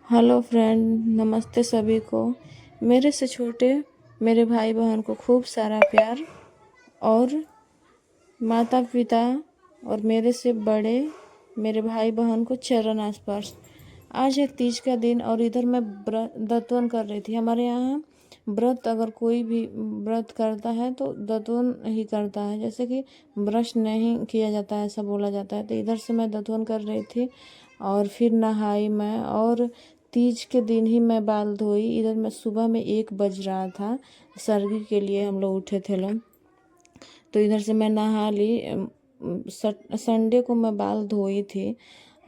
Hello friend, नमस्ते सभी को। मेरे से छोटे मेरे भाई बहन को खूब सारा प्यार और माता पिता और मेरे से बड़े मेरे भाई बहन को चरण स्पर्श। आज है तीज का दिन और इधर मैं दतवन कर रही थी। हमारे यहाँ व्रत अगर कोई भी व्रत करता है तो दतवन ही करता है, जैसे कि ब्रश नहीं किया जाता है ऐसा बोला जाता है। तो इधर से मैं दतवन कर रही थी और फिर नहाई मैं, और तीज के दिन ही मैं बाल धोई। इधर मैं सुबह में 1 बज रहा था, सर्गी के लिए हम लोग उठे थे लोग। तो इधर से मैं नहा ली। संडे को मैं बाल धोई थी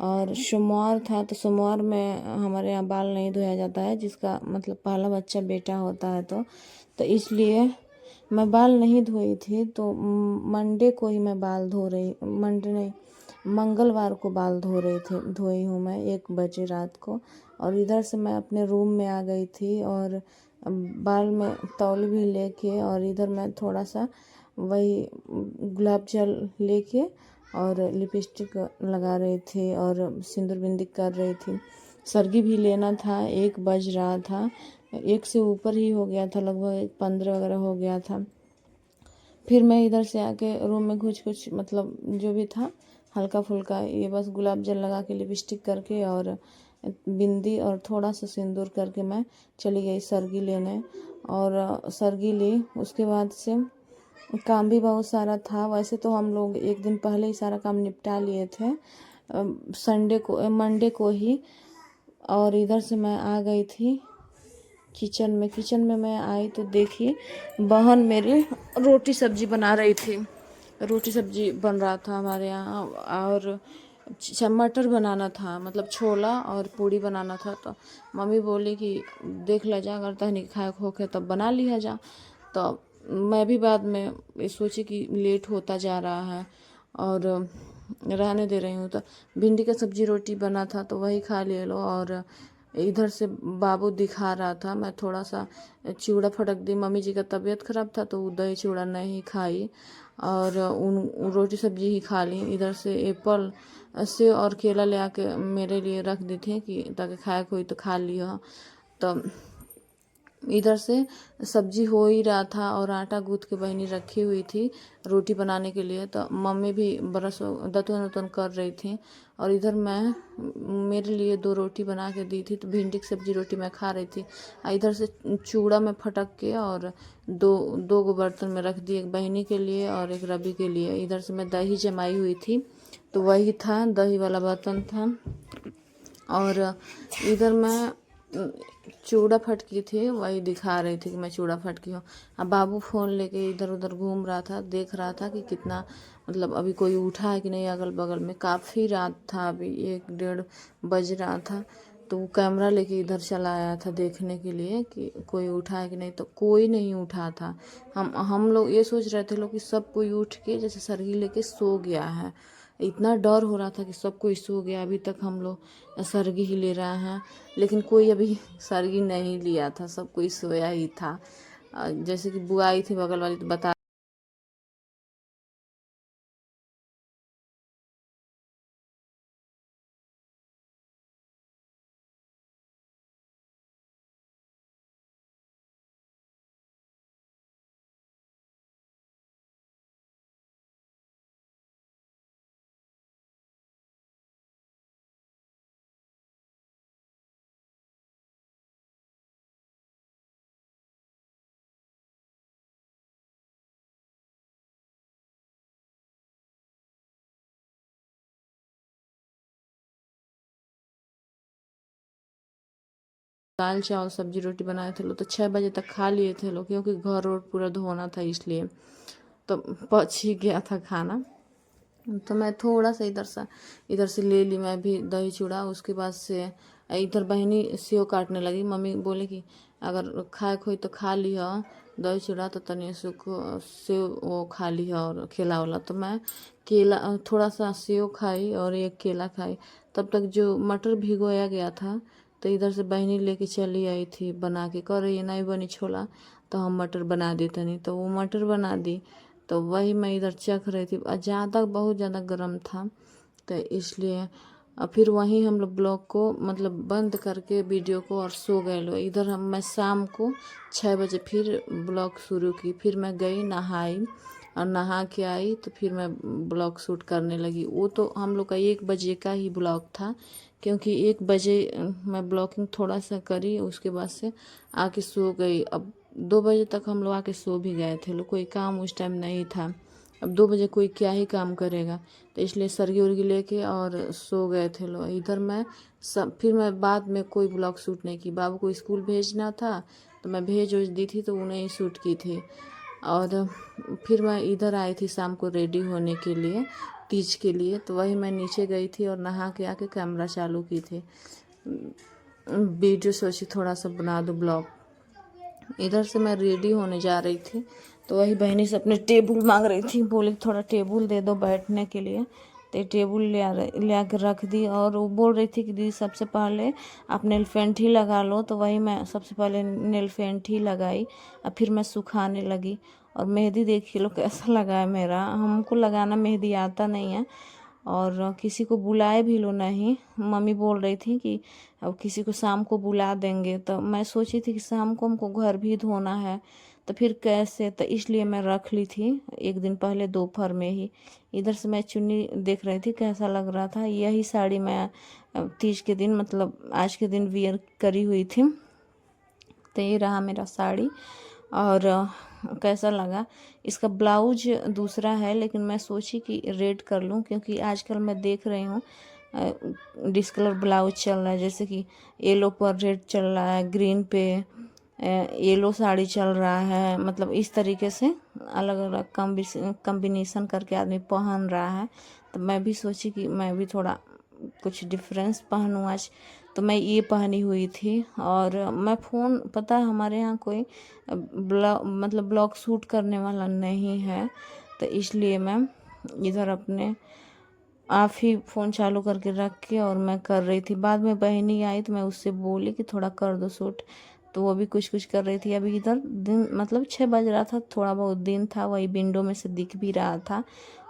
और सोमवार था, तो सोमवार में हमारे यहाँ बाल नहीं धोया जाता है, जिसका मतलब पहला बच्चा बेटा होता है। तो इसलिए मैं बाल नहीं धोई थी। तो मंडे को ही मैं बाल धो रही, मंडे नहीं मंगलवार को बाल धोई हूँ मैं 1 बजे रात को। और इधर से मैं अपने रूम में आ गई थी और बाल में तौल भी लेके, और इधर मैं थोड़ा सा वही गुलाब जल लेके और लिपस्टिक लगा रही थी और सिंदूर बिंदी कर रही थी। सरगी भी लेना था, 1 बज रहा था, 1 से ऊपर ही हो गया था, लगभग 15 वगैरह हो गया था। फिर मैं इधर से आके रूम में कुछ मतलब जो भी था हल्का फुल्का, ये बस गुलाब जल लगा के लिपस्टिक करके और बिंदी और थोड़ा सा सिंदूर करके मैं चली गई सरगी लेने। और सरगी ली, उसके बाद से काम भी बहुत सारा था। वैसे तो हम लोग 1 दिन पहले ही सारा काम निपटा लिए थे, मंडे को ही। और इधर से मैं आ गई थी किचन में मैं आई तो देखी बहन मेरी रोटी सब्जी बना रही थी। रोटी सब्जी बन रहा था हमारे यहाँ, और मटर बनाना था, मतलब छोला और पूड़ी बनाना था। तो मम्मी बोली कि देख ले जा, अगर तहनी खाए होके तब बना लिया जा। तो मैं भी बाद में सोची कि लेट होता जा रहा है और रहने दे रही हूँ। तो भिंडी का सब्जी रोटी बना था तो वही खा ले लो। और इधर से बाबू दिखा रहा था, मैं थोड़ा सा चिवड़ा फटक दी। मम्मी जी का तबीयत खराब था तो दही चिवड़ा नहीं खाई और उन रोटी सब्जी ही खा ली। इधर से एप्पल से और केला ले आके मेरे लिए रख दी थी कि ताकि खाए कोई तो खा लिया। तो इधर से सब्जी हो ही रहा था और आटा गूँथ के बहनी रखी हुई थी रोटी बनाने के लिए। तो मम्मी भी ब्रश दतवन उतवन कर रही थी और इधर मैं मेरे लिए 2 रोटी बना के दी थी। तो भिंडी की सब्जी रोटी मैं खा रही थी। इधर से चूड़ा में फटक के और दो गो बर्तन में रख दी, एक बहनी के लिए और एक रवि के लिए। इधर से मैं दही जमाई हुई थी तो वही था, दही वाला बर्तन था। और इधर मैं चूड़ा फटकी थी, वही दिखा रही थी कि मैं चूड़ा फटकी हूँ। अब बाबू फ़ोन लेके इधर उधर घूम रहा था, देख रहा था कि कितना मतलब अभी कोई उठा है कि नहीं अगल बगल में। काफ़ी रात था, अभी 1 डेढ़ बज रहा था। तो वो कैमरा लेके इधर चला आया था देखने के लिए कि कोई उठा है कि नहीं। तो कोई नहीं उठा था। हम लोग ये सोच रहे थे लोग कि सब कोई उठ के जैसे सरगी लेके सो गया है। इतना डर हो रहा था कि सब कोई सो गया, अभी तक हम लोग सरगी ही ले रहे हैं, लेकिन कोई अभी सरगी नहीं लिया था, सब कोई सोया ही था। जैसे कि बुआ आई थी बगल वाली तो बता दाल चावल सब्जी रोटी बनाए थे लोग, तो 6 बजे तक खा लिए थे लोग, क्योंकि घर और पूरा धोना था इसलिए। तो पच ही गया था खाना। तो मैं थोड़ा सा इधर से ले ली मैं भी दही चूड़ा। उसके बाद से इधर बहनी सेव काटने लगी। मम्मी बोले कि अगर खाए खोई तो खा लिया दही चूड़ा, तो तनी सेव वो खा लिया और केला वाला। तो मैं केला थोड़ा सा सेव खाई और 1 केला खाई। तब तक जो मटर भिगोया गया था तो इधर से बहनी लेके चली आई थी बना के, कर रही नहीं बनी छोला तो हम मटर बना दी तनी। तो वो मटर बना दी, तो वही मैं इधर चख रही थी। ज़्यादा बहुत ज़्यादा गर्म था तो इसलिए और फिर वहीं हम लोग ब्लॉग को मतलब बंद करके वीडियो को और सो गए लोग। इधर मैं शाम को 6 बजे फिर ब्लॉग शुरू की। फिर मैं गई नहाई और नहा के आई तो फिर मैं ब्लॉग शूट करने लगी। वो तो हम लोग का 1 बजे का ही ब्लॉग था, क्योंकि 1 बजे मैं ब्लॉगिंग थोड़ा सा करी, उसके बाद से आके सो गई। अब 2 बजे तक हम लोग आके सो भी गए थे लोग, कोई काम उस टाइम नहीं था। अब 2 बजे कोई क्या ही काम करेगा, तो इसलिए सरगी उर्गी लेके और सो गए थे लोग। इधर मैं फिर मैं बाद में कोई ब्लॉग शूट नहीं की। बाबू को स्कूल भेजना था तो मैं भेज दी थी, तो उन्हें ही शूट की थी। और फिर मैं इधर आई थी शाम को रेडी होने के लिए तीज के लिए, तो वही मैं नीचे गई थी और नहा के आके कैमरा चालू की थी। वीडियो सोची थोड़ा सा बना दूँ ब्लॉग। इधर से मैं रेडी होने जा रही थी तो वही बहनी से अपने टेबल मांग रही थी, बोली थोड़ा टेबल दे दो बैठने के लिए। तो टेबल ले आकर रख दी और वो बोल रही थी कि दीदी सबसे पहले आप नेल पेंट ही लगा लो। तो वही मैं सबसे पहले नेल पेंट ही लगाई और फिर मैं सुखाने लगी। और मेहंदी देखिए लो कैसा लगा है मेरा, हमको लगाना मेहंदी आता नहीं है और किसी को बुलाए भी लो नहीं। मम्मी बोल रही थी कि अब किसी को शाम को बुला देंगे, तो मैं सोची थी कि शाम को हमको घर भी धोना है, तो फिर कैसे, तो इसलिए मैं रख ली थी 1 दिन पहले दोपहर में ही। इधर से मैं चुन्नी देख रही थी कैसा लग रहा था। यही साड़ी मैं तीज के दिन मतलब आज के दिन वियर करी हुई थी। तो ये रहा मेरा साड़ी। और कैसा लगा, इसका ब्लाउज दूसरा है, लेकिन मैं सोची कि रेड कर लूँ, क्योंकि आजकल मैं देख रही हूँ डिस्कलर ब्लाउज चल रहा है, जैसे कि येलो पर रेड चल रहा है, ग्रीन पे येलो साड़ी चल रहा है। मतलब इस तरीके से अलग अलग कम्बिनेशन करके आदमी पहन रहा है। तो मैं भी सोची कि मैं भी थोड़ा कुछ डिफरेंस पहनूँ आज, तो मैं ये पहनी हुई थी। और मैं फ़ोन, पता है हमारे यहाँ कोई मतलब ब्लॉग शूट करने वाला नहीं है, तो इसलिए मैं इधर अपने आप ही फ़ोन चालू करके रख के और मैं कर रही थी। बाद में बहनी आई तो मैं उससे बोली कि थोड़ा कर दो शूट, तो वो भी कुछ कुछ कर रही थी। अभी इधर दिन मतलब 6 बज रहा था, थोड़ा बहुत दिन था, वही विंडो में से दिख भी रहा था।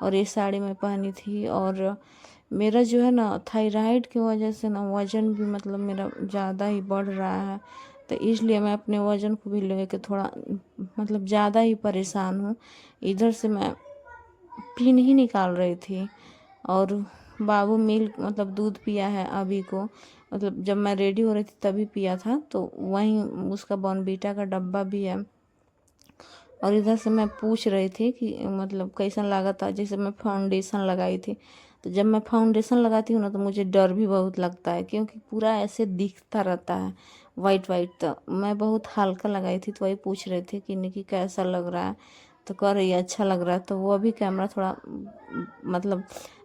और ये साड़ी मैं पहनी थी। और मेरा जो है ना थायराइड की वजह से ना वज़न भी मतलब मेरा ज़्यादा ही बढ़ रहा है, तो इसलिए मैं अपने वज़न को भी लेके थोड़ा मतलब ज़्यादा ही परेशान हूँ। इधर से मैं पिन ही निकाल रही थी और बाबू मिल्क मतलब दूध पिया है अभी को, मतलब जब मैं रेडी हो रही थी तभी पिया था, तो वहीं उसका बॉर्नवीटा का डब्बा भी है। और इधर से मैं पूछ रही थी कि मतलब कैसा लगा था, जैसे मैं फाउंडेशन लगाई थी। तो जब मैं फाउंडेशन लगाती हूँ ना तो मुझे डर भी बहुत लगता है, क्योंकि पूरा ऐसे दिखता रहता है वाइट वाइट। तो मैं बहुत हल्का लगाई थी, तो वही पूछ रहे थे कि निकी कैसा लग रहा है, तो कह रही है अच्छा लग रहा है। तो वो अभी कैमरा थोड़ा मतलब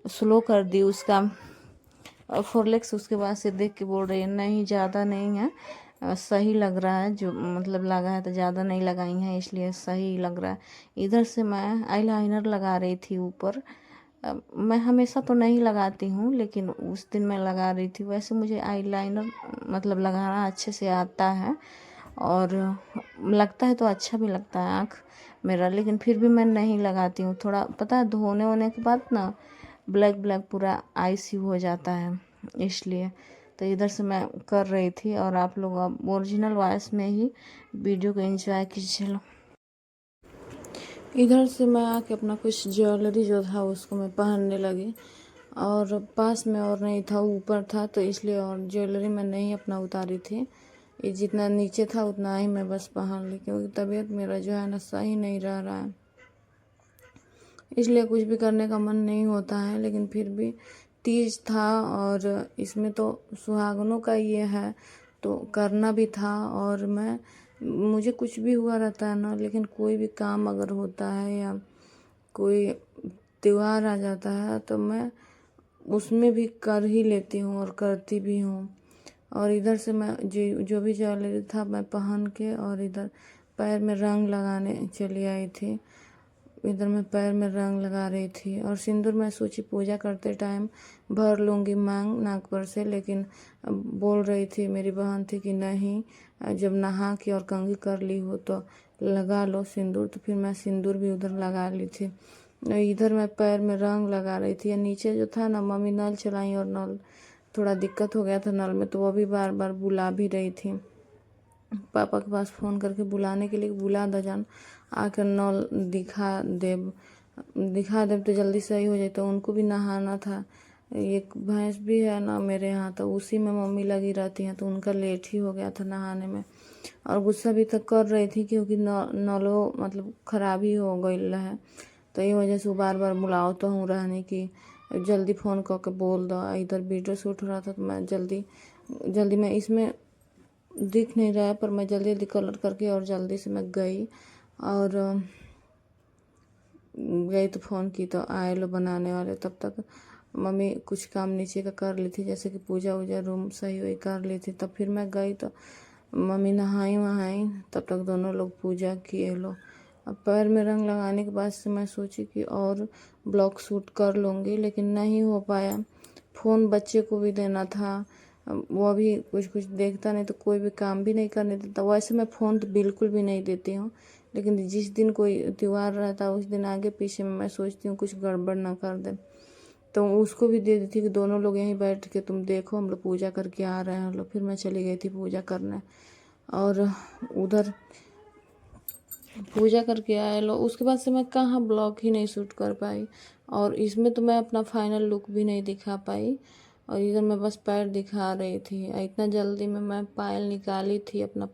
स्लो कर दी उसका फोरलेक्स, उसके बाद से देख के बोल रही है नहीं ज़्यादा नहीं है, सही लग रहा है, जो मतलब लगा है तो ज़्यादा नहीं लगाई हैं इसलिए सही लग रहा है। इधर से मैं आईलाइनर लगा रही थी ऊपर। मैं हमेशा तो नहीं लगाती हूँ, लेकिन उस दिन मैं लगा रही थी। वैसे मुझे आईलाइनर मतलब लगाना अच्छे से आता है और लगता है तो अच्छा भी लगता है आँख मेरा, लेकिन फिर भी मैं नहीं लगाती हूँ। थोड़ा पता है धोने होने के बाद ना ब्लैक ब्लैक पूरा आईसी हो जाता है, इसलिए। तो इधर से मैं कर रही थी और आप लोग अब ओरिजिनल वॉइस में ही वीडियो को एंजॉय कीजिए। चलो इधर से मैं आके अपना कुछ ज्वेलरी जो था उसको मैं पहनने लगी, और पास में और नहीं था, ऊपर था, तो इसलिए और ज्वेलरी मैं नहीं अपना उतारी थी। ये जितना नीचे था उतना ही मैं बस पहन ली, क्योंकि तबीयत मेरा जो है ना सही नहीं रहा है, इसलिए कुछ भी करने का मन नहीं होता है। लेकिन फिर भी तीज था और इसमें तो सुहागनों का ये है तो करना भी था। और मुझे कुछ भी हुआ रहता है ना, लेकिन कोई भी काम अगर होता है या कोई त्योहार आ जाता है तो मैं उसमें भी कर ही लेती हूँ और करती भी हूँ। और इधर से मैं जो भी ज्वेलरी था मैं पहन के और इधर पैर में रंग लगाने चली आई थी। इधर मैं पैर में रंग लगा रही थी और सिंदूर मैं सोची पूजा करते टाइम भर लूँगी मांग नाक पर से, लेकिन बोल रही थी मेरी बहन थी कि नहीं, जब नहा के और कंघी कर ली हो तो लगा लो सिंदूर। तो फिर मैं सिंदूर भी उधर लगा ली थी। इधर मैं पैर में रंग लगा रही थी। नीचे जो था ना, मम्मी नल चलाई और नल थोड़ा दिक्कत हो गया था नल में, तो वो भी बार बार बुला भी रही थी। पापा के पास फ़ोन करके बुलाने के लिए, बुला द जान, आकर नल दिखा देब तो जल्दी सही हो जाए। तो उनको भी नहाना था। एक भैंस भी है ना मेरे यहाँ, तो उसी में मम्मी लगी रहती हैं, तो उनका लेट ही हो गया था नहाने में। और गुस्सा भी तक कर रही थी क्योंकि नलो मतलब ख़राब ही हो गई है। तो ये वजह से वो बार बार बुलाओ तो हूँ रहने की, जल्दी फ़ोन करके बोल दो। इधर वीडियो शूट हो रहा था, तो मैं जल्दी में इसमें दिख नहीं रहा है, पर मैं जल्दी जल्दी कलर करके और जल्दी से मैं गई। और गई तो फ़ोन की तो आए लो बनाने वाले। तब तक मम्मी कुछ काम नीचे का कर ली थी, जैसे कि पूजा वूजा रूम सही हुई कर ली थी। तब फिर मैं गई तो मम्मी नहाई वहाई, तब तक दोनों लोग पूजा किए लो। अब पैर में रंग लगाने के बाद से मैं सोची कि और ब्लॉग शूट कर लूँगी, लेकिन नहीं हो पाया। फ़ोन बच्चे को भी देना था, वो भी कुछ देखता नहीं, तो कोई भी काम भी नहीं करने देता। वैसे मैं फ़ोन तो बिल्कुल भी नहीं देती हूँ, लेकिन जिस दिन कोई त्यौहार रहता है उस दिन आगे पीछे में मैं सोचती हूँ कुछ गड़बड़ ना कर दे, तो उसको भी दे देती कि दोनों लोग यहीं बैठ के तुम देखो, हम लोग पूजा करके आ रहे हैं। लोग फिर मैं चली गई थी पूजा करने, और उधर पूजा करके आए लो। उसके बाद से मैं कहाँ ब्लॉग ही नहीं शूट कर पाई, और इसमें तो मैं अपना फाइनल लुक भी नहीं दिखा पाई। और इधर मैं बस पैर दिखा रही थी। इतना जल्दी में मैं पायल निकाली थी अपना।